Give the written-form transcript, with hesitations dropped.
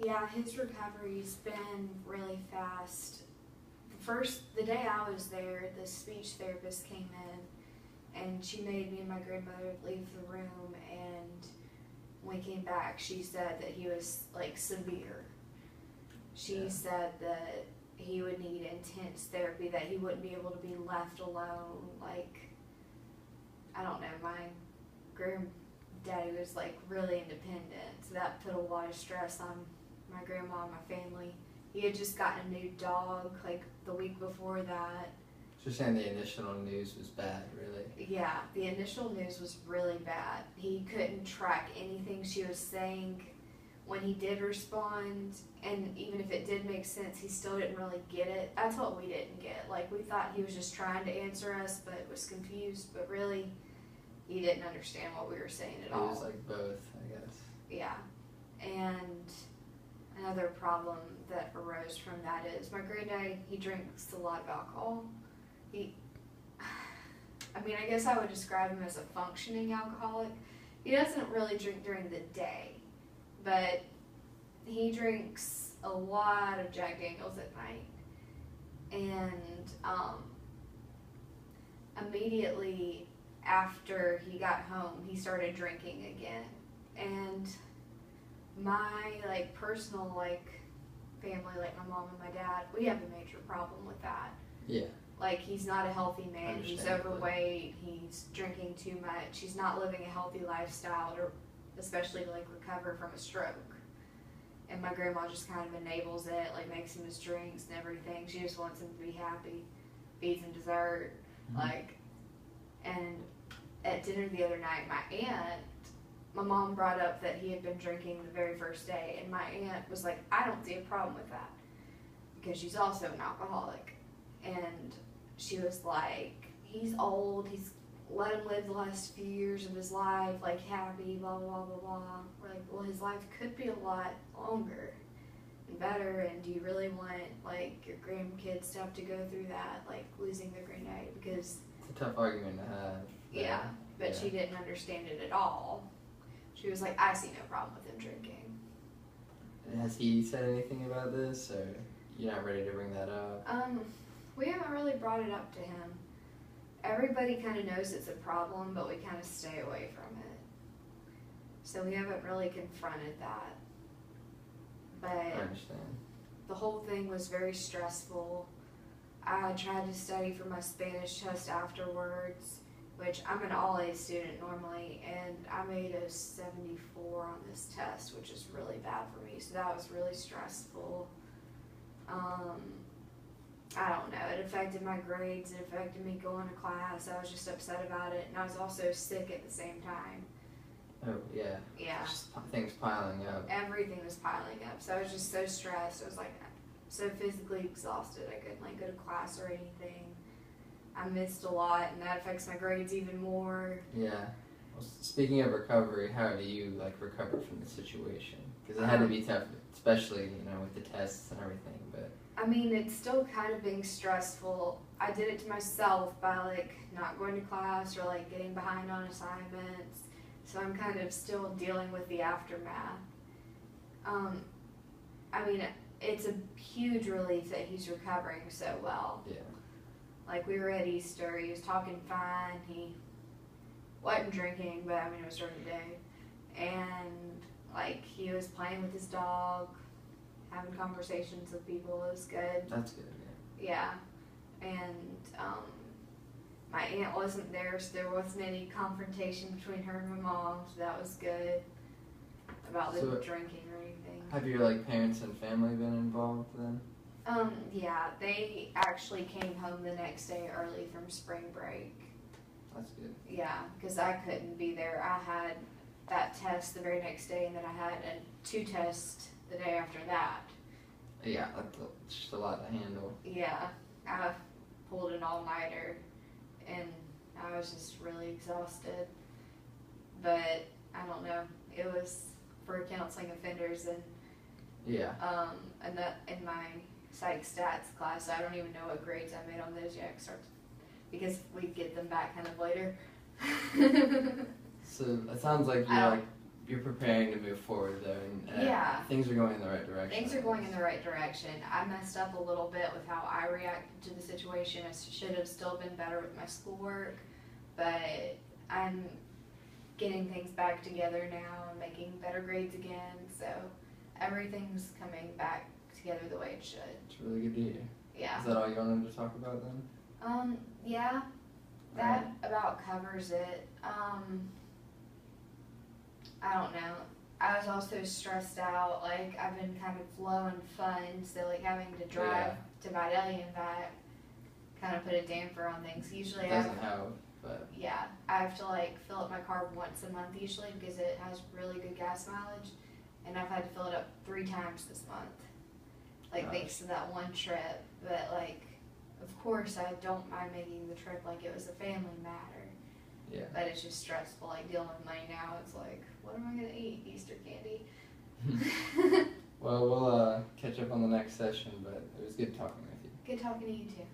Yeah, his recovery's been really fast. The day I was there, the speech therapist came in and she made me and my grandmother leave the room, and when we came back, she said that he was like severe. She said that he would need intense therapy, that he wouldn't be able to be left alone. Like, I don't know, my granddaddy was like really independent, so that put a lot of stress on my grandma and my family. He had just gotten a new dog like the week before that. So you're saying the initial news was bad, really? Yeah, the initial news was really bad. He couldn't track anything she was saying when he did respond, and even if it did make sense, he still didn't really get it. That's what we didn't get. Like, we thought he was just trying to answer us, but was confused, but really, he didn't understand what we were saying at all. It was like both, I guess. Yeah, and another problem that arose from that is my granddad, he drinks a lot of alcohol. I guess I would describe him as a functioning alcoholic. He doesn't really drink during the day, but he drinks a lot of Jack Daniels at night. And immediately after he got home, he started drinking again. And my personal family, like my mom and my dad, we have a major problem with that. Yeah. Like, he's not a healthy man. He's overweight. He's drinking too much. He's not living a healthy lifestyle, or especially to recover from a stroke. And my grandma just kind of enables it, makes him his drinks and everything. She just wants him to be happy, feeds him dessert, And at dinner the other night, my mom brought up that he had been drinking the very first day, and my aunt was like, I don't see a problem with that, because she's also an alcoholic. And she was like, he's old, he's let him live the last few years of his life, happy, blah, blah, blah, blah. We're like, well, his life could be a lot longer and better, and do you really want, your grandkids to have to go through that, losing their granddad? Because it's a tough argument to have. Yeah, but she didn't understand it at all. She was like, I see no problem with him drinking. Has he said anything about this, or you're not ready to bring that up? We haven't really brought it up to him. Everybody kind of knows it's a problem, but we kind of stay away from it. So we haven't really confronted that. But I understand. The whole thing was very stressful. I tried to study for my Spanish test afterwards, which I'm an all-A student normally, and I made a 74 on this test, which is really bad for me. So that was really stressful. I don't know, it affected my grades, it affected me going to class. I was just upset about it, and I was also sick at the same time. Oh, yeah. Yeah. Just things piling up. Everything was piling up, so I was just so stressed. I was so physically exhausted. I couldn't go to class or anything. I missed a lot, and that affects my grades even more. Yeah. Well, speaking of recovery, how do you recover from the situation? Because it had to be tough, especially with the tests and everything. But it's still kind of being stressful. I did it to myself by not going to class or getting behind on assignments. So I'm kind of still dealing with the aftermath. It's a huge relief that he's recovering so well. Yeah. We were at Easter, he was talking fine, he wasn't drinking, but it was during the day. And he was playing with his dog, having conversations with people. It was good. That's good, yeah. And my aunt wasn't there, so there wasn't any confrontation between her and my mom, so that was good about the drinking or anything. Have your parents and family been involved then? Yeah, they actually came home the next day early from spring break. That's good. Yeah, because I couldn't be there. I had that test the very next day, and then I had 2 tests the day after that. Yeah, that's just a lot to handle. Yeah, I pulled an all-nighter, and I was just really exhausted. But I don't know, it was for counseling offenders, and and that in my psych stats class, I don't even know what grades I made on those yet, because we get them back kind of later. So it sounds like you're you're preparing to move forward though, and Yeah. things are going in the right direction. Things are going in the right direction. I messed up a little bit with how I reacted to the situation. I should have still been better with my schoolwork, but I'm getting things back together now and making better grades again, so everything's coming back together the way it should. It's really good to hear. Yeah. Is that all you wanted to talk about then? Yeah, that about covers it. I don't know. I was also stressed out, like, I've been kind of low in funds, so, like, having to drive to Vidalia and back kind of put a damper on things. Usually It doesn't help, but... Yeah, I have to, like, fill up my car once a month usually because it has really good gas mileage, and I've had to fill it up 3 times this month, like, thanks to that one trip. But, like, of course I don't mind making the trip like it was a family matter. Yeah. But it's just stressful, like, dealing with money now. It's like, what am I gonna eat? Easter candy. Well, we'll catch up on the next session, but it was good talking with you. Good talking to you too.